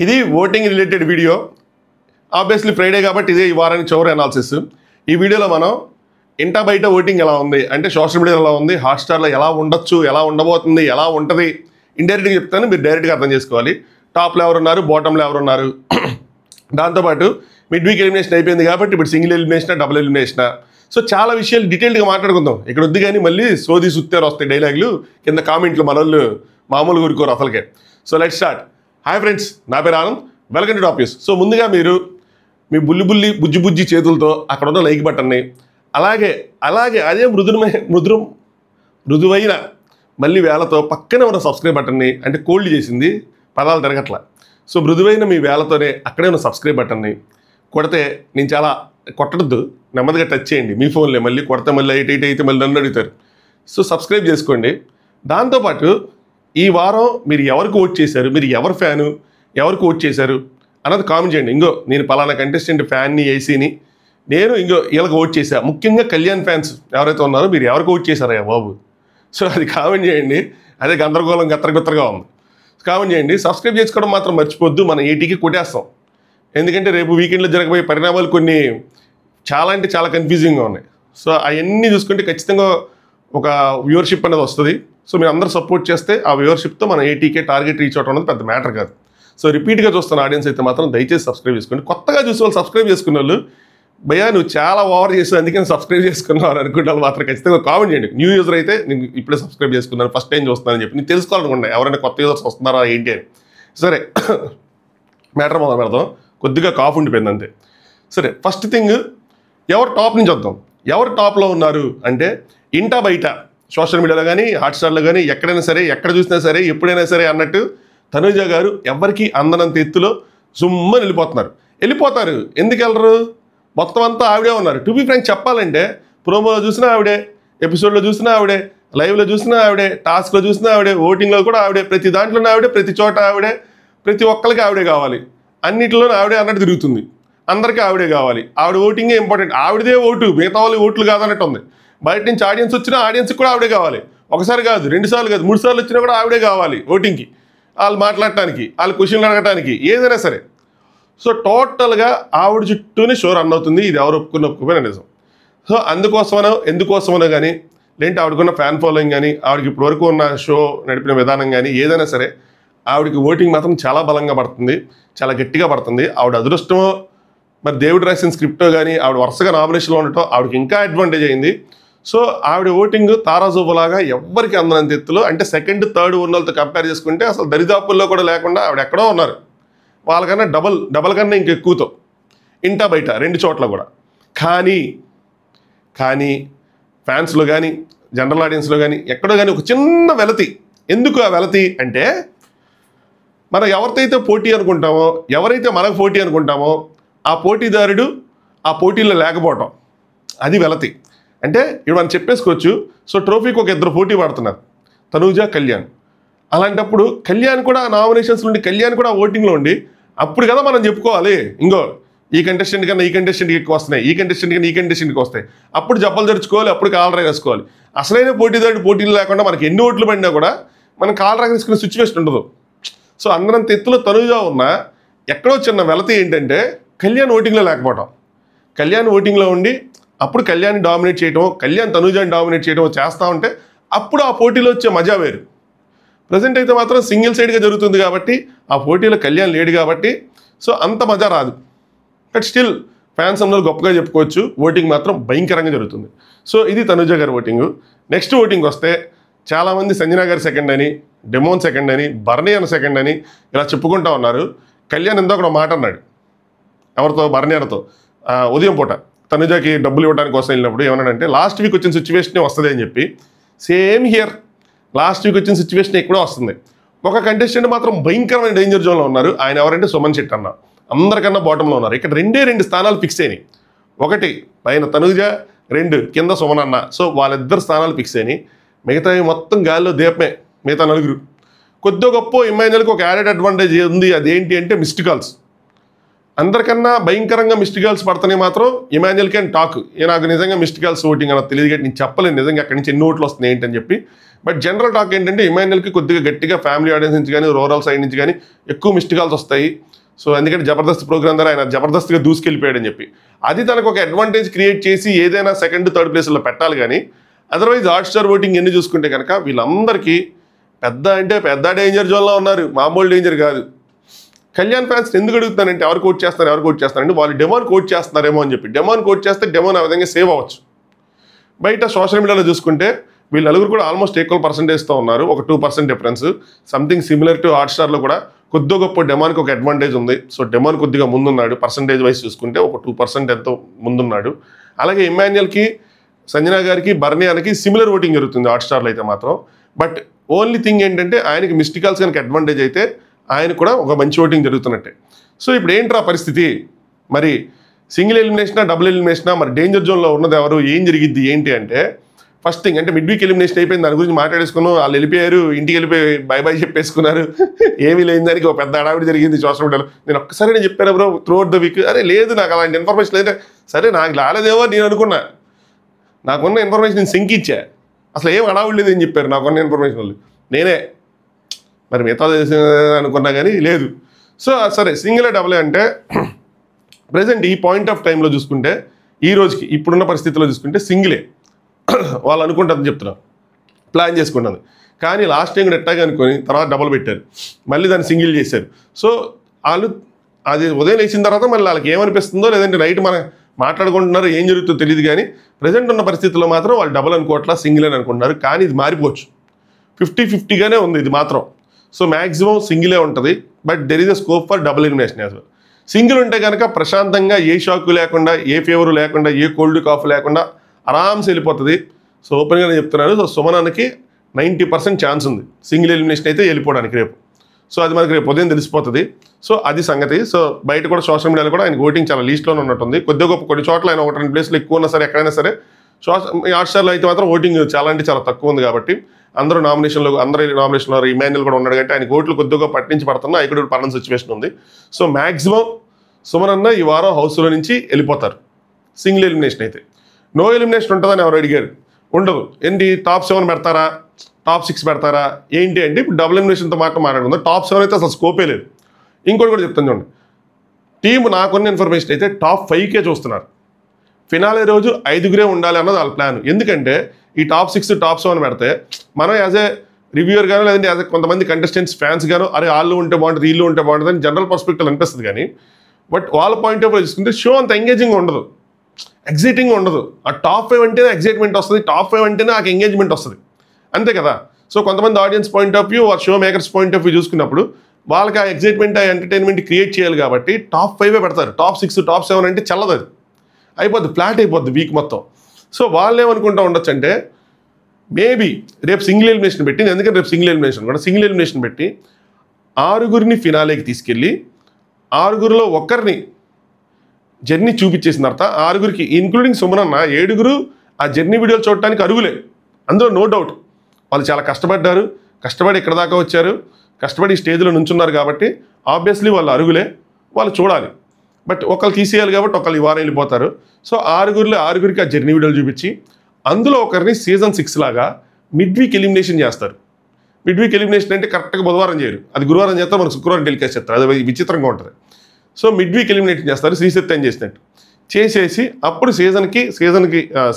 ఇది voting related video. Obviously Friday కాబట్టి ఇదే ఈ వారానికి చివరి అనాలిసిస్. ఈ వీడియోలో మనం ఇంటా బయట ఓటింగ్ ఎలా ఉంది, అంటే సోషల్ మీడియాలో ఎలా ఉంది, హాట్స్టార్లో ఎలా ఉండొచ్చు, ఎలా ఉండబోతుంది, ఎలా ఉంటుంది ఇండైరెక్ట్గా చెప్తాను, మీరు డైరెక్ట్గా అర్థం చేసుకోవాలి. టాప్లో ఎవరున్నారు, బాటంలో ఎవరున్నారు. దాంతోపాటు మిడ్ వీక్ ఎలిమినేషన్ అయిపోయింది కాబట్టి ఇప్పుడు సింగిల్ ఎలిమినేషనా, డబుల్ ఎలిమినేషనా, సో చాలా విషయాలు డీటెయిల్గా మాట్లాడుకుందాం. ఇక్కడ వద్దు కానీ మళ్ళీ సోది సుత్తారు వస్తాయి డైలాగులు, కింద కామెంట్లు మన వాళ్ళు మామూలు ఊరుకోరు అసలుకే. So let start. Hi friends, నా పేరు Anand, welcome to top news. So ముందుగా మీరు మీ బుజ్జి బుజ్జి చేతులతో అక్కడ ఉన్న లైక్ బటన్ని, అలాగే అదే మృదువైన మళ్ళీ వేలతో పక్కనే ఉన్న సబ్స్క్రైబ్ బటన్ని, అంటే కోల్డ్ చేసింది పదాలు తిరగట్ల, సో మృదువైన మీ వేలతోనే అక్కడే ఉన్న సబ్స్క్రైబ్ బటన్ని కొడితే, నేను చాలా కొట్టద్దు, నెమ్మదిగా టచ్ చేయండి మీ ఫోన్లే, మళ్ళీ కొడితే మళ్ళీ ఎయిట్ అయితే మళ్ళీ నన్ను అడుగుతారు. సో సబ్స్క్రైబ్ చేసుకోండి. దాంతోపాటు ఈ వారం మీరు ఎవరికి ఓట్ చేశారు, మీరు ఎవరి ఫ్యాను, ఎవరికి ఓట్ చేశారు అన్నది కామెంట్ చేయండి. ఇంకో నేను పలానా కంటెస్టెంట్ ఫ్యాన్ని, ఏసీని నేను వీళ్ళకి ఓట్ చేశాను. ముఖ్యంగా కళ్యాణ్ ఫ్యాన్స్ ఎవరైతే ఉన్నారో మీరు ఎవరికి ఓట్ చేశారయ్యా బాబు, సో అది కామెంట్ చేయండి. అదే గందరగోళం గత్తరగా ఉంది, కామెంట్ చేయండి. సబ్స్క్రైబ్ చేసుకోవడం మాత్రం మర్చిపోద్దు. మనం 80కి కొట్టేస్తాం, ఎందుకంటే రేపు వీకెండ్లో జరగబోయే పరిణామాలు కొన్ని చాలా అంటే చాలా కన్ఫ్యూజింగ్గా ఉన్నాయి. సో అవన్నీ చూసుకుంటే ఖచ్చితంగా ఒక వ్యూవర్షిప్ అనేది వస్తుంది. సో మీరు అందరూ సపోర్ట్ చేస్తే ఆ వ్యూవర్షిప్తో మన 80K టార్గెట్ రీచ్ అవడం అనేది పెద్ద మ్యాటర్ కాదు. సో రిపీట్గా చూస్తున్న ఆడియన్స్ అయితే మాత్రం దయచేసి సబ్స్క్రైబ్ చేసుకోండి. కొత్తగా చూసే వాళ్ళు, సబ్స్క్రైబ్ చేసుకున్న వాళ్ళు, భయ్యా నువ్వు చాలా ఓవర్ చేసావు అందుకని సబ్స్క్రైబ్ చేసుకున్నావు అనుకుంటే వాళ్ళు మాత్రం ఖచ్చితంగా కామెంట్ చేయండి. న్యూ యూజర్ అయితే నేను ఇప్పుడే సబ్స్క్రైబ్ చేసుకున్నాను, ఫస్ట్ టైం చూస్తున్నానని చెప్పి నేను తెలుసుకోవాలనుకుంటా ఎవరైనా కొత్త యూజర్స్ వస్తున్నారా ఏంటి అని. సరే మ్యాటర్ మొదలు పెడదాం. కొద్దిగా కాఫ్ ఉండిపోయింది అంతే. సరే ఫస్ట్ థింగ్, ఎవరు టాప్ నుంచి వద్దాం. ఎవరు టాప్లో ఉన్నారు అంటే ఇంటా బయట సోషల్ మీడియాలో కానీ, హాట్స్టార్లో కానీ, ఎక్కడైనా సరే, ఎక్కడ చూసినా సరే, ఎప్పుడైనా సరే అన్నట్టు తనూజ గారు ఎవరికి అందనంత ఎత్తులో సుమ్మని వెళ్ళిపోతారు. ఎందుకు వెళ్ళరు? మొత్తం అంతా ఆవిడే ఉన్నారు. టు బి ఫ్రాంక్ చెప్పాలంటే ప్రోమోలో చూసినా ఆవిడే, ఎపిసోడ్లో చూసినా ఆవిడే, లైవ్లో చూసినా ఆవిడే, టాస్క్లో చూసినా ఆవిడే, ఓటింగ్లో కూడా ఆవిడే, ప్రతి దాంట్లోనే ఆవిడే, ప్రతి చోట ఆవిడే, ప్రతి ఒక్కరికి ఆవిడే కావాలి, అన్నింటిలోనే ఆవిడే అన్నట్టు తిరుగుతుంది. అందరికీ ఆవిడే కావాలి. ఆవిడ ఓటింగే ఇంపార్టెంట్, ఆవిడదే ఓటు, మిగతా వాళ్ళు ఓట్లు కాదన్నట్టు ఉంది. బయట నుంచి ఆడియన్స్ వచ్చినా ఆడియన్స్కి కూడా ఆవిడే కావాలి. ఒకసారి కాదు, 2 సార్లు కాదు, 3 సార్లు వచ్చినా కూడా ఆవిడే కావాలి ఓటింగ్కి, వాళ్ళు మాట్లాడటానికి, వాళ్ళు క్వశ్చన్లు అడగటానికి, ఏదైనా సరే. సో టోటల్గా ఆవిడ చుట్టూనే షో రన్ అవుతుంది. ఇది ఎవరు ఒప్పుకుపోయిన నిజం. సో ఎందుకోసమనో కానీ, లేదంటే ఆవిడకున్న ఫ్యాన్ ఫాలోయింగ్ కానీ, ఆవిడకి ఇప్పటివరకు ఉన్న షో నడిపిన విధానం కానీ, ఏదైనా సరే ఆవిడకి ఓటింగ్ మాత్రం చాలా బలంగా పడుతుంది, చాలా గట్టిగా పడుతుంది. ఆవిడ అదృష్టమో మరి దేవుడు రాసిన స్క్రిప్టో కానీ, ఆవిడ వరుసగా నామినేషన్లో ఉండటం ఆవిడకి ఇంకా అడ్వాంటేజ్ అయింది. సో ఆవిడ ఓటింగ్ తారాజోబులాగా ఎవ్వరికి అందనంత ఎత్తులో, అంటే సెకండ్ థర్డ్ ఉన్నోళ్ళతో కంపేర్ చేసుకుంటే అసలు దరిదాపుల్లో కూడా లేకుండా ఆవిడ ఎక్కడో ఉన్నారు. వాళ్ళకన్నా డబల్ కన్నా ఇంకెక్కువతో ఇంటా బయట 2 చోట్ల కూడా. కానీ ఫ్యాన్స్లో కానీ, జనరల్ ఆడియన్స్లో కానీ, ఎక్కడో కానీ ఒక చిన్న వెలతి. ఎందుకు ఆ వెలతి అంటే, మనం ఎవరితో పోటీ అనుకుంటామో, ఎవరైతే మనకు పోటీ అనుకుంటామో ఆ పోటీదారుడు ఆ పోటీలో లేకపోవటం, అది వెలతి. అంటే ఇప్పుడు మనం చెప్పేసుకోవచ్చు. సో ట్రోఫీకి ఒక 2 పోటీ పడుతున్నారు, తనూజ, కళ్యాణ్. అలాంటప్పుడు కళ్యాణ్ కూడా నామినేషన్స్ నుండి, కళ్యాణ్ కూడా ఓటింగ్లో ఉండి, అప్పుడు కదా మనం చెప్పుకోవాలి ఇంకో ఈ కంటెస్టెంట్ కన్నా ఈ కంటెస్టెంట్కి ఎక్కువ వస్తున్నాయి, ఈ కంటెస్టెంట్ కన్నా ఈ కంటెస్టెంట్కి వస్తాయి. అప్పుడు జబ్బలు తెరుచుకోవాలి, అప్పుడు కాలర్ వేసుకోవాలి. అసలైన పోటీదారుడు పోటీలు లేకుండా మనకి ఎన్ని ఓట్లు పడినా కూడా మనం కాలర్ వేసుకునే సిచ్యువేషన్ ఉండదు. సో అందరంత ఎత్తులో తనూజ ఉన్న ఎక్కడో చిన్న వెలతి ఏంటంటే కళ్యాణ్ ఓటింగ్లో లేకపోవటం. కళ్యాణ్ ఓటింగ్లో ఉండి అప్పుడు కళ్యాణ్ని డామినేట్ చేయటం, కళ్యాణ్ తనూజని డామినేట్ చేయడం చేస్తూ ఉంటే అప్పుడు ఆ పోటీలో వచ్చే మజా వేరు. ప్రజెంట్ అయితే మాత్రం సింగిల్ సైడ్గా జరుగుతుంది కాబట్టి, ఆ పోటీలో కళ్యాణ్ లేడు కాబట్టి సో అంత మజా రాదు. బట్ స్టిల్ ఫ్యాన్స్ అందరూ గొప్పగా చెప్పుకోవచ్చు, ఓటింగ్ మాత్రం భయంకరంగా జరుగుతుంది. సో ఇది తనూజ గారి ఓటింగు. నెక్స్ట్ ఓటింగ్ వస్తే చాలామంది సంజన గారు సెకండ్ అని, డెమోన్ సెకండ్ అని, బర్నీ అని సెకండ్ అని ఇలా చెప్పుకుంటూ ఉన్నారు. కళ్యాణ్ ఎంతో ఒక మాట అన్నాడు, ఎవరితో, బర్నియాతో ఉదయం పూట తనుజకి డబ్బులు ఇవ్వడానికి కోసం వెళ్ళినప్పుడు ఏమన్నాడంటే, లాస్ట్ వీక్ వచ్చిన సిచ్యువేషనే వస్తుంది అని చెప్పి. సేమ్ హియర్, లాస్ట్ వీక్ వచ్చిన సిచ్యువేషన్ ఎక్కడో వస్తుంది. ఒక కంటెస్టెంట్ మాత్రం భయంకరమైన డేంజర్ జోన్లో ఉన్నారు. ఆయన ఎవరంటే సుమన్ శెట్టి అన్న, అందరికన్నా బాటంలో ఉన్నారు. ఇక్కడ 2 స్థానాలు ఫిక్స్ అయినాయి. 1 పైన తనూజ, 2 కింద సుమన్ అన్న. సో వాళ్ళిద్దరు స్థానాలు ఫిక్స్ అయినాయి. మిగతావి మొత్తం గాలిలో దీపమే. మిగతా 4 కొద్దిగా గొప్ప ఇమాన్యుయల్కి ఒక యాడెడ్ అడ్వాంటేజ్ ఉంది. అదేంటి అంటే మిస్డ్ కాల్స్. అందరికన్నా భయంకరంగా మిస్డ్ కాల్స్ పడుతున్నాయి మాత్రం ఇమాన్యుయల్ క్యాన్ టాక్. నాకు నిజంగా మిస్డ్ కాల్స్ ఓటింగ్ అన్నది తెలియదు కాబట్టి నేను చెప్పలేను నిజంగా అక్కడి నుంచి ఎన్ని ఓట్లు వస్తున్నాయి ఏంటని చెప్పి. బట్ జనరల్ టాక్ ఏంటంటే ఇమాన్యుయల్కి కొద్దిగా గట్టిగా ఫ్యామిలీ ఆడియన్స్ నుంచి కానీ రూరల్ సైడ్ నుంచి కానీ ఎక్కువ మిస్డ్ కాల్స్ వస్తాయి. సో ఎందుకంటే జబర్దస్త్ ప్రోగ్రామ్ ద్వారా ఆయన జబర్దస్త్గా దూసుకెళ్ళిపోయాడని చెప్పి అది తనకు ఒక అడ్వాంటేజ్ క్రియేట్ చేసి ఏదైనా సెకండ్ థర్డ్ ప్లేస్లో పెట్టాలి. కానీ అదర్వైజ్ హాట్స్టార్ ఓటింగ్ ఎన్ని చూసుకుంటే కనుక వీళ్ళందరికీ పెద్ద డేంజర్ జోన్లో ఉన్నారు, మామూలు డేంజర్ కాదు. కళ్యాణ్ ఫ్యాన్స్ ఎందుకు అడుగుతానంటే ఎవరు కోట్ చేస్తారంటే వాళ్ళు డెమోన్ కోట్ చేస్తున్నారేమో అని చెప్పి. డెమోన్ కోట్ చేస్తే డెమోన్ ఆ విధంగా సేవ్ అవ్వచ్చు. బయట సోషల్ మీడియాలో చూసుకుంటే వీళ్ళు నలుగురు కూడా ఆల్మోస్ట్ ఈక్వల్ పర్సెంటేజ్తో ఉన్నారు, ఒక 2% డిఫరెన్స్. సంథింగ్ సిమిలర్ టు హాట్స్టార్లో కూడా కొద్దిగా గొప్ప డెమాన్కి ఒక అడ్వాంటేజ్ ఉంది. సో డెమాన్ కొద్దిగా ముందున్నాడు, పర్సంటేజ్ వైజ్ చూసుకుంటే ఒక 2% ఎంతో ముందున్నాడు. అలాగే ఇమాన్యుయల్కి, సంజనా గారికి, బర్నియాకి సిమిలర్ ఓటింగ్ జరుగుతుంది హాట్స్టార్లో అయితే మాత్రం. బట్ ఓన్లీ థింగ్ ఏంటంటే ఆయనకి మిస్డ్ కాల్స్ కనుక అడ్వాంటేజ్ అయితే ఆయన కూడా ఒక మంచి ఓటింగ్ జరుగుతున్నట్టే. సో ఇప్పుడు ఏంట్రా పరిస్థితి, మరి సింగిల్ ఎలిమినేషనా డబుల్ ఎలిమినేషనా, మరి డేంజర్ జోన్లో ఉన్నది ఎవరు, ఏం జరిగిద్ది ఏంటి అంటే ఫస్ట్ థింగ్ అంటే మిడ్ వీక్ ఎలిమినేషన్ అయిపోయింది, దాని గురించి మాట్లాడేసుకున్నాం. వాళ్ళు వెళ్ళిపోయారు, ఇంటికి వెళ్ళిపోయి బై చెప్పేసుకున్నారు. ఏమీ లేని దానికి ఒక పెద్ద హడావిడి జరిగింది సోషల్ మీడియాలో. నేను ఒక్కసారి నేను చెప్పాను బ్రో త్రూఅవుట్ ద వీక్, అరే లేదు నాకు అలాంటి ఇన్ఫర్మేషన్ లేదా, సరే నాకు రాలేదేమో నేను అనుకున్నా, నాకున్న ఇన్ఫర్మేషన్ నేను సింక్ ఇచ్చా, అసలు ఏం హడావిడి లేదు అని చెప్పారు నాకున్న ఇన్ఫర్మేషన్ వాళ్ళు. నేనే మరి మిగతా అనుకున్నా కానీ లేదు. సో సరే సింగిలే డబులే అంటే ప్రజెంట్ ఈ పాయింట్ ఆఫ్ టైంలో చూసుకుంటే ఈ రోజుకి ఇప్పుడున్న పరిస్థితిలో చూసుకుంటే సింగిలే వాళ్ళు అనుకుంటారని చెప్తున్నారు, ప్లాన్ చేసుకుంటుంది. కానీ లాస్ట్ టైం కూడా ఎట్టాగా అనుకొని తర్వాత డబుల్ పెట్టారు, మళ్ళీ దాన్ని సింగిల్ చేశారు. సో వాళ్ళు అది ఉదయం లేచిన తర్వాత మళ్ళీ వాళ్ళకి ఏమనిపిస్తుందో లేదంటే నైట్ మనం మాట్లాడుకుంటున్నారో ఏం జరుగుతుందో తెలియదు. కానీ ప్రజెంట్ ఉన్న పరిస్థితుల్లో మాత్రం వాళ్ళు డబుల్ అనుకోవట్లా, సింగిల్ అని అనుకుంటున్నారు. కానీ ఇది మారిపోవచ్చు, 50-50గానే ఉంది ఇది మాత్రం. సో మ్యాక్సిమం సింగిలే ఉంటుంది. But there is a scope for double elimination as well. Single ఉంటే కనుక ప్రశాంతంగా ఏ షాకు లేకుండా, ఏ ఫేవరు లేకుండా, ఏ కోల్డ్ కాఫ్ లేకుండా ఆరామ్స్ వెళ్ళిపోతుంది. సో ఓపెన్గా నేను చెప్తున్నాను. సో సుమనానికి 90% ఛాన్స్ ఉంది సింగిల్ ఎలిమినేషన్ అయితే వెళ్ళిపోవడానికి రేపు. సో అది మనకి రేపు ఉదయం తెలిసిపోతుంది. సో అది సంగతి. సో బయట కూడా సోషల్ మీడియాలో కూడా ఆయన ఓటింగ్ చాలా లీస్ట్లోనే ఉన్నట్టుంది. కొద్దిగా గొప్ప కొన్ని చోట్ల ఆయన 1-2 ప్లేస్లు ఎక్కువ ఉన్నా సరే ఎక్కడైనా సరే హాట్స్టార్లో అయితే మాత్రం ఓటింగ్ చాలా అంటే చాలా తక్కువ ఉంది. కాబట్టి అందరూ నామినేషన్లో ఇమాన్యుయల్ కూడా ఉన్నాడు కాబట్టి ఆయన ఓట్లు కొద్దిగా పట్టించి పడుతున్నా ఇక్కడ పడని సిచ్యువేషన్ ఉంది. సో మ్యాక్సిమం సుమన్ అన్న ఈ వారం హౌస్లో నుంచి వెళ్ళిపోతారు సింగిల్ ఎలిమినేషన్ అయితే. నో ఎలిమినేషన్ ఉంటుందని ఎవరు అడిగారు, ఉండదు. ఏంటి టాప్ 7 పెడతారా, టాప్ 6 పెడతారా ఏంటి అంటే ఇప్పుడు డబుల్ ఎలిమినేషన్తో మాట్లాడుకుందాం. టాప్ 7 అయితే అసలు స్కోపే లేదు. ఇంకోటి కూడా చెప్తాను చూడండి, టీం నాకున్న ఇన్ఫర్మేషన్ అయితే టాప్ 5కే చూస్తున్నారు. ఫినాలే రోజు 5గురే ఉండాలి అన్నది వాళ్ళ ప్లాన్. ఎందుకంటే ఈ టాప్ 6 టాప్ 7 పెడితే మనం యాజ్ ఏ రివ్యూవర్ గానో లేదంటే యాజ్ కొంతమంది కంటెస్టెంట్స్ ఫ్యాన్స్ గానో అరే వాళ్ళు ఉంటే బాగుంటుంది వీళ్ళు ఉంటే బాగుంటుంది అని జనరల్ పర్స్పెక్టివ్ అనిపిస్తుంది. కానీ బట్ వాళ్ళ పాయింట్ ఆఫ్ వ్యూ చూసుకుంటే షో అంత ఎంగేజింగ్ ఉండదు, ఎగ్జైటింగ్ ఉండదు. ఆ టాప్ 5 అంటేనే ఎగ్జైట్మెంట్ వస్తుంది, టాప్ 5 అంటేనే నాకు ఎంగేజ్మెంట్ వస్తుంది, అంతే కదా. సో కొంతమంది audience point of view, show makers point of view చూసుకున్నప్పుడు వాళ్ళకి ఆ ఎగ్జైట్మెంట్, ఆ ఎంటర్టైన్మెంట్ క్రియేట్ చేయాలి కాబట్టి టాప్ 5 పెడతారు. టాప్ 6 టాప్ 7 అంటే చల్లదు, అది అయిపోద్ది, ఫ్లాట్ అయిపోద్ది వీక్ మొత్తం. సో వాళ్ళు ఏమనుకుంటూ ఉండొచ్చు అంటే మేబీ రేపు సింగిల్ ఎలిమినేషన్ పెట్టి, ఎందుకంటే రేపు సింగిల్ ఎలిమినేషన్ పెట్టి 6గురిని ఫినాలేకి తీసుకెళ్ళి 6గురిలో ఒక్కరిని జర్నీ చూపించేసిన తర్వాత 6గురికి ఇంక్లూడింగ్ సుమనన్న 7గురు ఆ జర్నీ వీడియోలు చూడటానికి అరుగులే, అందులో నో డౌట్. వాళ్ళు చాలా కష్టపడ్డారు, కష్టపడి ఇక్కడ దాకా వచ్చారు, కష్టపడి స్టేజ్లో నుంచున్నారు కాబట్టి ఆబ్వియస్లీ వాళ్ళు అరుగులే, వాళ్ళు చూడాలి. బట్ ఒకళ్ళు తీసేయాలి కాబట్టి ఒకళ్ళు ఈ వారం వెళ్ళిపోతారు. సో 6గురికి ఆ జర్నీ వీడియోలు చూపించి అందులో ఒకరిని సీజన్ 6 లాగా మిడ్ వీక్ ఎలిమినేషన్ చేస్తారు. మిడ్ వీక్ ఎలిమినేషన్ అంటే కరెక్ట్గా బుధవారం చేయరు, అది గురువారం చేస్తారు, మనకు శుక్రవారం టెలికాస్ట్ చేస్తారు, అది విచిత్రంగా ఉంటుంది. సో మిడ్ వీక్ ఎలిమినేషన్ చేస్తారు, శ్రీసత్యం చేసినట్టు చేసేసి అప్పుడు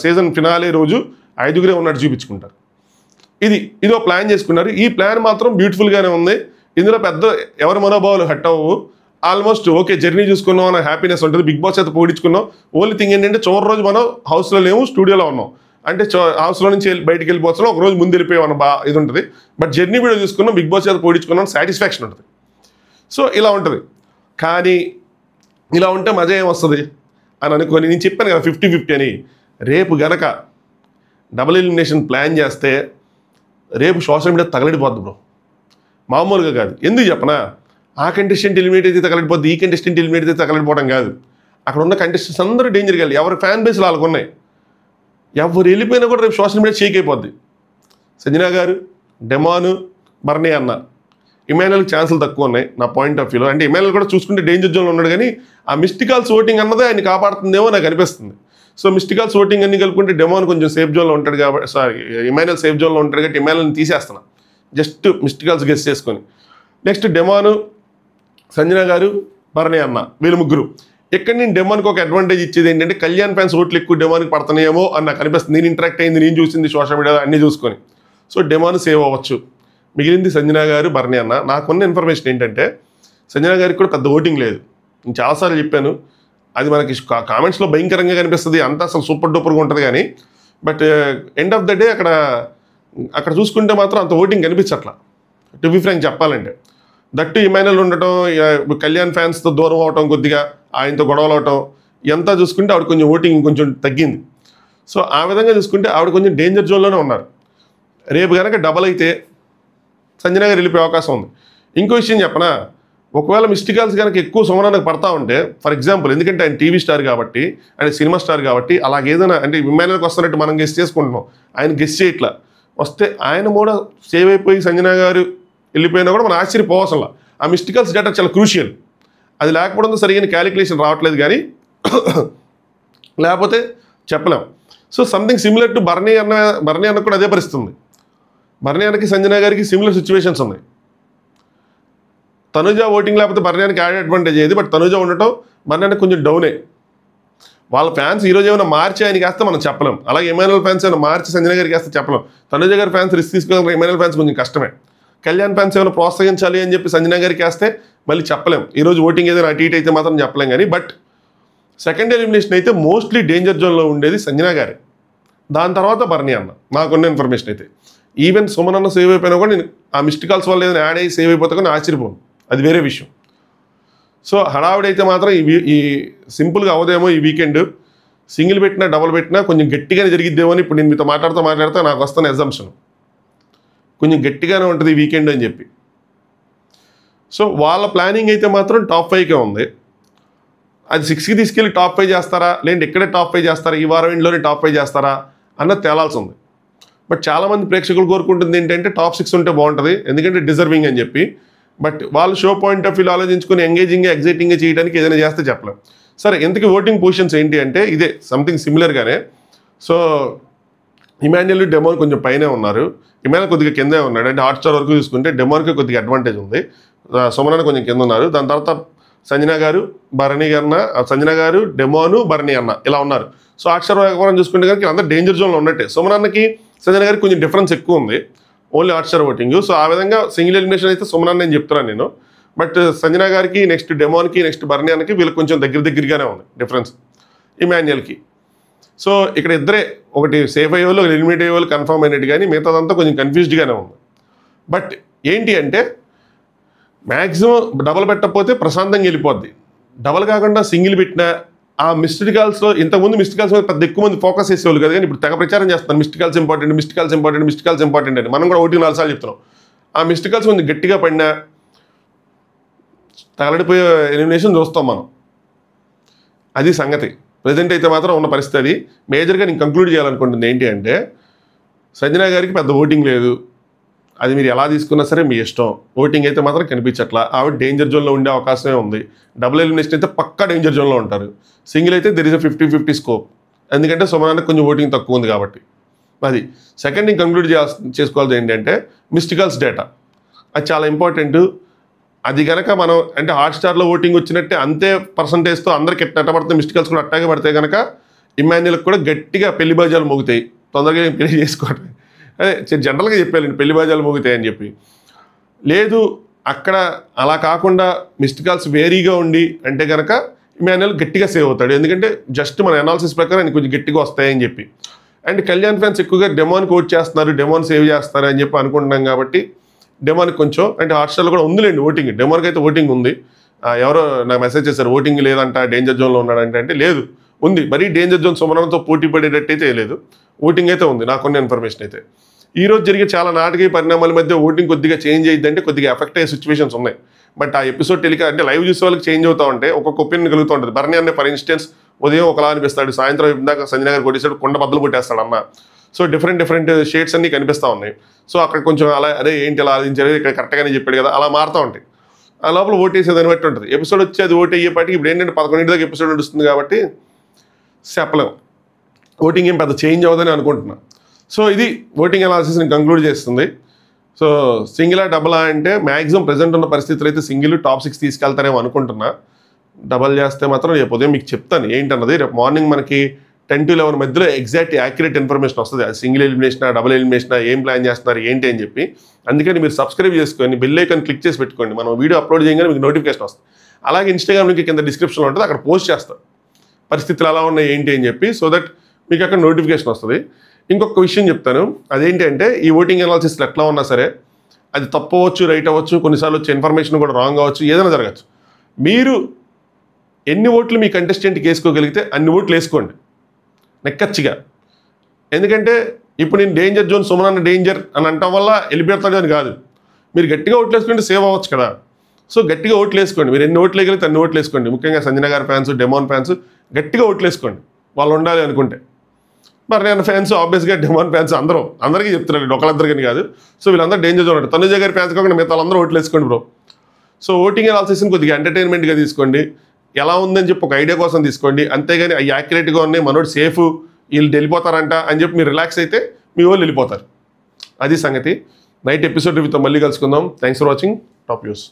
సీజన్ ఫినాలే రోజు 5గురే ఉన్నట్టు చూపించుకుంటారు. ఇదో ప్లాన్ చేసుకున్నారు. ఈ ప్లాన్ మాత్రం బ్యూటిఫుల్గానే ఉంది. ఇందులో పెద్ద ఎవరి మనోభావాలు హట్ అవ్వవు. ఆల్మోస్ట్ ఓకే, జర్నీ చూసుకున్నాం అన్న హ్యాపీనెస్ ఉంటుంది. బిగ్ బాస్ అయితే పోడించుకున్నాం. ఓన్లీ థింగ్ ఏంటంటే చివరి రోజు మనం హౌస్లో లేము, స్టూడియోలో ఉన్నాం అంటే హౌస్లో నుంచి బయటికి వెళ్ళిపోతున్నాం, ఒక రోజు ముందు వెళ్ళిపోయాం అన్న ఇది ఉంటుంది. బట్ జర్నీ వీడియో చూసుకున్నాం, బిగ్ బాస్ చేత పోడించుకున్నాం, సాటిస్ఫాక్షన్ ఉంటుంది. సో ఇలా ఉంటుంది. కానీ ఇలా ఉంటే మజా ఏమొస్తుంది అని అనుకొని నేను చెప్పాను కదా 50-50 అని. రేపు గనక డబుల్ ఎలిమినేషన్ ప్లాన్ చేస్తే రేపు సోషల్ మీడియా తగలడిపోద్ది బ్రో, మామూలుగా కాదు. ఎందుకు చెప్పనా, ఆ కంటెస్టెంట్ ఎలిమినేట్ అయితే తగలడిపోద్ది, ఈ కంటెస్టెంట్ ఎలిమినేట్ అయితే తగలడిపోవడం కాదు. అక్కడ ఉన్న కంటెస్టెంట్స్ అందరూ డేంజర్గా వెళ్ళి ఎవరి ఫ్యాన్ బేస్లు వాళ్ళకు ఉన్నాయి. ఎవరు వెళ్ళిపోయినా కూడా రేపు సోషల్ మీడియా షేక్ అయిపోద్ది. సంజనా గారు, డెమాను, బర్నీ అన్న, ఇమాన్యుయల్కి ఛాన్సులు తక్కువ ఉన్నాయి నా పాయింట్ ఆఫ్ వ్యూలో. అంటే ఇమాన్యుయల్ కూడా చూసుకుంటే డేంజర్ జోన్లో ఉన్నాడు, కానీ ఆ మిస్డ్ కాల్స్ ఓటింగ్ అన్నదే ఆయన కాపాడుతుందేమో నాకు అనిపిస్తుంది. సో మిస్డ్ కాల్స్ ఓటింగ్ అన్ని కలుపుకుంటే డెమోన్ కొంచెం సేఫ్ జోన్లో ఉంటాడు కాబట్టి, సారీ ఇమాన్యుయల్ సేఫ్ జోన్లో ఉంటాడు కాబట్టి ఇమాన్యుయల్ని తీసేస్తున్నా జస్ట్ మిస్డ్ కాల్స్ గెస్ చేసుకొని. నెక్స్ట్ డెమాను, సంజన గారు, భరణి అన్న, వీళ్ళు ముగ్గురు. ఇక్కడ నేను డెమాన్కి ఒక అడ్వాంటేజ్ ఇచ్చేది ఏంటంటే కళ్యాణ్ ఫ్యాన్స్ ఓట్లు ఎక్కువ డెమాన్కి పడుతున్నాయేమో అని నాకు అనిపిస్తుంది. నేను ఇంటరాక్ట్ అయింది, నేను చూసింది సోషల్ మీడియాలో అన్నీ చూసుకొని. సో డెమాన్ సేవ్ అవ్వచ్చు. మిగిలింది సంజన గారు, భరణి అన్న. నాకున్న ఇన్ఫర్మేషన్ ఏంటంటే సంజన గారికి కూడా పెద్ద ఓటింగ్ లేదు. నేను చాలాసార్లు చెప్పాను, అది మనకి కామెంట్స్లో భయంకరంగా కనిపిస్తుంది, అంతా అసలు సూపర్ డూపర్గా ఉంటుంది కానీ but end of the day అక్కడ చూసుకుంటే మాత్రం అంత ఓటింగ్ కనిపించట్లా, టు బి ఫ్రాంక్ చెప్పాలంటే. దట్టు ఇమాన్యుయల్ ఉండటం, కళ్యాణ్ ఫ్యాన్స్తో దూరం అవటం, కొద్దిగా ఆయనతో గొడవలు అవటం, ఎంత చూసుకుంటే ఆవిడ కొంచెం ఓటింగ్ కొంచెం తగ్గింది. సో ఆ విధంగా చూసుకుంటే ఆవిడ కొంచెం డేంజర్ జోన్లోనే ఉన్నారు. రేపు కనుక డబల్ అయితే సంజన గారు వెళ్ళిపోయే అవకాశం ఉంది. ఇంకో విషయం చెప్పనా, ఒకవేళ మిస్డ్ కాల్స్ కనుక ఎక్కువ సుమనానికి పడతా ఉంటే, ఫర్ ఎగ్జాంపుల్ ఎందుకంటే ఆయన టీవీ స్టార్ కాబట్టి, ఆయన సినిమా స్టార్ కాబట్టి, అలాగేదైనా అంటే ఇమాన్యుయల్కి వస్తున్నట్టు మనం గెస్ చేసుకుంటున్నాం, ఆయన గెస్ చేయట్లా వస్తే ఆయన కూడా సేవ్ అయిపోయి సంజన గారు వెళ్ళిపోయినా కూడా మనం ఆశ్చర్యపోవసంలా. ఆ మిస్డ్ కాల్స్ డేటా చాలా క్రూషియల్. అది లేకపోవడంతో సరిగ్గా క్యాలిక్యులేషన్ రావట్లేదు కానీ లేకపోతే చెప్పలేం. So something similar to Bharani అన్న కూడా అదే పరిస్థితి ఉంది. భరణి అన్నకి సంజన గారికి సిమిలర్ సిచ్యువేషన్స్ ఉన్నాయి. తనుజ ఓటింగ్ లేకపోతే భరణి అన్నకి యాడ్ అడ్వాంటేజ్ అయ్యేది, బట్ తనుజ ఉండటం భరణి అన్నకి కొంచెం డౌనే. వాళ్ళ ఫ్యాన్స్ ఈరోజు ఏమైనా మార్చి ఆయనకి వేస్తే మనం చెప్పలేం, అలాగే ఇమాన్యుయల్ ఫ్యాన్స్ ఏమైనా మార్చి సంజన గారికి వేస్తే చెప్పలేం. తనుజ గారి ఫ్యాన్స్ రిస్క్ తీసుకోవాలి, ఇమాన్యుయల్ ఫ్యాన్స్ కొంచెం కష్టమే. కళ్యాణ్ ఫ్యాన్స్ ఏమైనా ప్రోత్సహించాలి అని చెప్పి సంజన గారికి వేస్తే మళ్ళీ చెప్పలేం. ఈరోజు ఓటింగ్ ఏదైనా అటు ఇటు అయితే మాత్రం చెప్పలేం కానీ బట్ సెకండ్ ఎలిమినేషన్ అయితే మోస్ట్లీ డేంజర్ జోన్లో ఉండేది సంజన గారి, దాని తర్వాత భరణి అన్న. నాకున్న ఇన్ఫర్మేషన్ అయితే ఈవెన్ సుమన్ అన్న సేవ్ అయిపోయినా కూడా నేను ఆ మిస్డ్ కాల్స్ వల్ల ఏదైనా యాడ్ అయ్యి సేవ్ అయిపోతా కానీ ఆశ్చర్యపోను, అది వేరే విషయం. సో హడావిడైతే మాత్రం ఈ సింపుల్గా అవదేమో ఈ వీకెండ్, సింగిల్ పెట్టినా డబుల్ పెట్టినా కొంచెం గట్టిగానే జరిగిద్దేమో అని ఇప్పుడు నేను మీతో మాట్లాడుతూ నాకు వస్తున్న ఎగ్జామ్షన్ కొంచెం గట్టిగానే ఉంటుంది ఈ వీకెండ్ అని చెప్పి. సో వాళ్ళ ప్లానింగ్ అయితే మాత్రం టాప్ 5కే ఉంది. అది 6కి తీసుకెళ్ళి టాప్ 5 చేస్తారా, లేదంటే ఇక్కడే టాప్ 5 చేస్తారా, ఈ వారం ఇంట్లోనే టాప్ 5 చేస్తారా అన్నది తేలాల్సి ఉంది. బట్ చాలామంది ప్రేక్షకులు కోరుకుంటుంది ఏంటంటే టాప్ 6 ఉంటే బాగుంటుంది, ఎందుకంటే డిజర్వింగ్ అని చెప్పి. బట్ వాళ్ళు షో పాయింట్ ఆఫ్ వ్యూలో ఆలోచించుకుని ఎంగేజింగ్గా ఎగ్జైటింగ్గా చేయడానికి ఏదైనా చేస్తే చెప్పలేం. సరే, ఎందుకు ఓటింగ్ పొజిషన్స్ ఏంటి అంటే ఇదే సంథింగ్ సిమిలర్గానే. సో ఇమాన్యుయల్ డెమోన్ కొంచెం పైనే ఉన్నారు, ఇమాన్యుయల్ కొద్దిగా కిందే ఉన్నాడు. అంటే హాట్స్టార్ వరకు చూసుకుంటే డెమోన్కి కొద్దిగా అడ్వాంటేజ్ ఉంది, సుమన్ కొంచెం కింద ఉన్నారు. దాని తర్వాత సంజన గారు, భరణి అన్న, సంజన గారు, డెమోను, భరణి అన్న ఇలా ఉన్నారు. సో హాట్స్టార్ వరకు చూసుకుంటే కనుక అందరూ డేంజర్ జోన్లో ఉన్నట్టే. సుమన్ అన్నకి సంజన గారికి కొంచెం డిఫరెన్స్ ఎక్కువ ఉంది, ఓన్లీ హాట్స్టార్ ఓటింగ్. సో ఆ విధంగా సింగిల్ ఎలిమినేషన్ అయితే సుమన్ నేను చెప్తున్నాను నేను. బట్ సంజన గారికి, నెక్స్ట్ డెమోన్కి, నెక్స్ట్ భరణి అన్నకి వీళ్ళకి కొంచెం దగ్గరగానే ఉంది డిఫరెన్స్ ఇమాన్యుయల్కి. సో ఇక్కడ ఇద్దరే, ఒకటి సేఫ్ అయ్యే వాళ్ళు, ఎలిమినేట్ అయ్యే వాళ్ళు కన్ఫర్మ్ అయినట్టు, కానీ మిగతాదంతా కొంచెం కన్ఫ్యూజ్డ్గానే ఉంది. బట్ ఏంటి అంటే మ్యాక్సిమం డబల్ పెట్టకపోతే ప్రశాంతంగా వెళ్ళిపోద్ది. డబల్ కాకుండా సింగిల్ పెట్టినా ఆ మిస్డ్ కాల్స్లో ఇంతకుముందు మిస్డ్ కాల్స్ మీద పెద్ద ఎక్కువ మంది ఫోకస్ చేసేవాళ్ళు కదా, కానీ ఇప్పుడు తెగ ప్రచారం చేస్తున్నారు missed calls important, missed calls important, missed calls important అని. మనం కూడా 1-4 సార్లు చెప్తున్నాం. ఆ మిస్డ్ కాల్స్ కొంచెం గట్టిగా పడినా తగలడిపోయే ఎలిమినేషన్ చూస్తాం మనం, అది సంగతి. ప్రజెంట్ అయితే మాత్రం ఉన్న పరిస్థితి అది. మేజర్గా నేను కంక్లూడ్ చేయాలనుకుంటుంది ఏంటి అంటే సంజన గారికి పెద్ద ఓటింగ్ లేదు, అది మీరు ఎలా తీసుకున్నా సరే మీ ఇష్టం. ఓటింగ్ అయితే మాత్రం కనిపించట్లా, ఆవిడ డేంజర్ జోన్లో ఉండే అవకాశమే ఉంది. డబుల్ ఎలిమినేషన్ అయితే పక్కా డేంజర్ జోన్లో ఉంటారు. సింగిల్ అయితే దెర్ ఇస్ a 50-50 స్కోప్, ఎందుకంటే సుమనానికి కొంచెం ఓటింగ్ తక్కువ ఉంది కాబట్టి. అది సెకండ్ నేను కంక్లూడ్ చేసుకోవాల్సి ఏంటంటే మిస్డ్ కాల్స్ డేటా, అది చాలా ఇంపార్టెంట్. అది కనుక మనం అంటే హాట్స్టార్లో ఓటింగ్ వచ్చినట్టే అంతే పర్సంటేజ్తో అందరికి ఎట్టబడితే మిస్డ్ కాల్స్ కూడా అట్టాగే పడితే కనుక ఇమాన్యుయల్కి కూడా గట్టిగా పెళ్లి బాజాలు మోగుతాయి, తొందరగా పెళ్లి చేసుకోవటం. అదే జనరల్గా చెప్పాను పెళ్లి బాజాలు మోగుతాయి అని చెప్పి. లేదు అక్కడ అలా కాకుండా మిస్డ్ కాల్స్ వేరీగా ఉండి అంటే కనుక ఇమాన్యుయల్ గట్టిగా సేవ్ అవుతాడు, ఎందుకంటే జస్ట్ మన అనాలిసిస్ ప్రకారం ఆయన కొంచెం గట్టిగా వస్తాయని చెప్పి. అండ్ కళ్యాణ్ ఫ్యాన్స్ ఎక్కువగా డెమోన్కి ఓట్ చేస్తున్నారు, డెమోన్ సేవ్ చేస్తారు అని చెప్పి అనుకుంటున్నాం కాబట్టి డెమోన్కి కొంచెం అంటే హాట్స్టార్లో కూడా ఉందిలేండి ఓటింగ్. డెమోన్కి అయితే ఓటింగ్ ఉంది. ఎవరో నాకు మెసేజ్ చేశారు ఓటింగ్ లేదంట, డేంజర్ జోన్లో ఉన్నాడంటే, అంటే లేదు ఉంది. మరీ డేంజర్ జోన్ సుమనంతో పోటీ పడేటట్టు అయితే లేదు, ఓటింగ్ అయితే ఉంది. నాకున్న ఇన్ఫర్మేషన్ అయితే ఈరోజు జరిగే చాలా నాటకీయ పరిణామాల మధ్య ఓటింగ్ కొద్దిగా చేంజ్ అయ్యిందంటే కొద్దిగా ఎఫెక్ట్ అయ్యే సిచ్యువేషన్స్ ఉన్నాయి. బట్ ఆ ఎపిసోడ్ అంటే లైవ్ చూసే వాళ్ళకి చేంజ్ అవుతూ ఉంటే ఒక్కొక్క ఒపీనియన్ కలుగుతూ ఉంటుంది. భరణి అన్న ఫర్ ఇన్స్టెన్స్ ఉదయం ఒకలా అనిపిస్తాడు, సాయంత్రం ఇందాక సంజన గారు కొట్టేసాడు, కొండ బద్దలు కొట్టేస్తాడు అన్న. సో డిఫరెంట్ షేడ్స్ అన్నీ కనిపిస్తూ ఉన్నాయి. సో అక్కడ కొంచెం అలా అరే ఏంటి అలా ఆలోచించారు, ఇక్కడ కరెక్ట్గానే చెప్పాడు కదా, అలా మారుతూ ఉంటాయి. ఆ లోపల ఓట్ వేసేదాన్ని బట్టి ఉంటుంది. ఎపిసోడ్ వచ్చి అది ఓట్ అయ్యేపాటికి ఇప్పుడు ఏంటంటే 11 దాకా ఎపిసోడ్ నడుస్తుంది కాబట్టి చెప్పలేం. ఓటింగ్ ఏం పెద్ద చేంజ్ అవ్వదని అనుకుంటున్నా. సో ఇది ఓటింగ్ అనాలిసిస్ని కంక్లూడ్ చేస్తుంది. సో సింగిలా డబులా అంటే మ్యాక్సిమం ప్రజెంట్ ఉన్న పరిస్థితులు అయితే సింగిల్ టాప్ 6 తీసుకెళ్తారేమో అనుకుంటున్నా. డబల్ చేస్తే మాత్రం రేపు ఉదయం మీకు చెప్తాను ఏంటన్నది. రేపు మార్నింగ్ మనకి 10 to 11 మధ్యలో ఎగ్జాక్ట్ యాక్యురేట్ ఇన్ఫర్మేషన్ వస్తుంది. అది సింగిల్ ఎలిమినేషనా డబుల్ ఎలిమినేషనా ఏం ప్లాన్ చేస్తున్నారు ఏంటి అని చెప్పి. అందుకని మీరు సబ్స్క్రైబ్ చేసుకొని బెల్ ఐకాన్ క్లిక్ చేసి పెట్టుకోండి. మనం వీడియో అప్లోడ్ చేయగానే మీకు నోటిఫికేషన్ వస్తుంది. అలాగే ఇన్స్టాగ్రామ్ లింక్ కింద డిస్క్రిప్షన్లో ఉంటుంది, అక్కడ పోస్ట్ చేస్తాం పరిస్థితులు ఎలా ఉన్నాయి ఏంటి అని చెప్పి. సో దట్ మీకు అక్కడ నోటిఫికేషన్ వస్తుంది. ఇంకొక విషయం చెప్తాను, అదేంటి అంటే ఈ ఓటింగ్ అనాలిసిస్లు ఎట్లా ఉన్నా సరే అది తప్పు అవ్వచ్చు, రైట్ అవ్వచ్చు, కొన్నిసార్లు వచ్చే ఇన్ఫర్మేషన్ కూడా రాంగ్ అవ్వచ్చు, ఏదైనా జరగచ్చు. మీరు ఎన్ని ఓట్లు మీ కంటెస్టెంట్కి వేసుకోగలిగితే అన్ని ఓట్లు వేసుకోండి నెక్కచ్చిగా. ఎందుకంటే ఇప్పుడు నేను డేంజర్ జోన్ సుమన్ డేంజర్ అని అంటాం వల్ల వెళ్ళిపోతాడు అని కాదు. మీరు గట్టిగా ఓట్లు వేసుకుంటే సేవ్ అవ్వచ్చు కదా. సో గట్టిగా ఓట్లు వేసుకోండి. మీరు ఎన్ని ఓట్లు వేయగలిగితే అన్ని ఓట్లు వేసుకోండి. ముఖ్యంగా సంజన గారి ఫ్యాన్స్, డెమాన్ ఫ్యాన్స్ గట్టిగా ఓట్లు వేసుకోండి వాళ్ళు ఉండాలి అనుకుంటే. మరి నేను ఫ్యాన్స్ ఆబ్వియస్గా డెమాన్ ఫ్యాన్స్ అందరికీ చెప్తున్నాను, ఒకళ్ళిద్దరికని కాదు. సో వీళ్ళందరూ డేంజర్ జోన్ అంటే తనుజ గారి ఫ్యాన్స్ కాకుండా మిగతా వాళ్ళందరూ ఓట్లు వేసుకోండి బ్రో. సో ఓటింగ్ అనాలిసిస్ని కొద్దిగా ఎంటర్టైన్మెంట్గా తీసుకోండి, ఎలా ఉందని చెప్పి ఒక ఐడియా కోసం తీసుకోండి. అంతేగాని అవి యాక్యురేట్గా ఉన్నాయి, మనోడు సేఫ్, వీళ్ళు వెళ్ళిపోతారంట అని చెప్పి మీరు రిలాక్స్ అయితే మీ వాళ్ళు వెళ్ళిపోతారు. అది సంగతి. నైట్ ఎపిసోడ్ రివ్యూతో మళ్ళీ కలుసుకుందాం. Thanks for watching. Top news.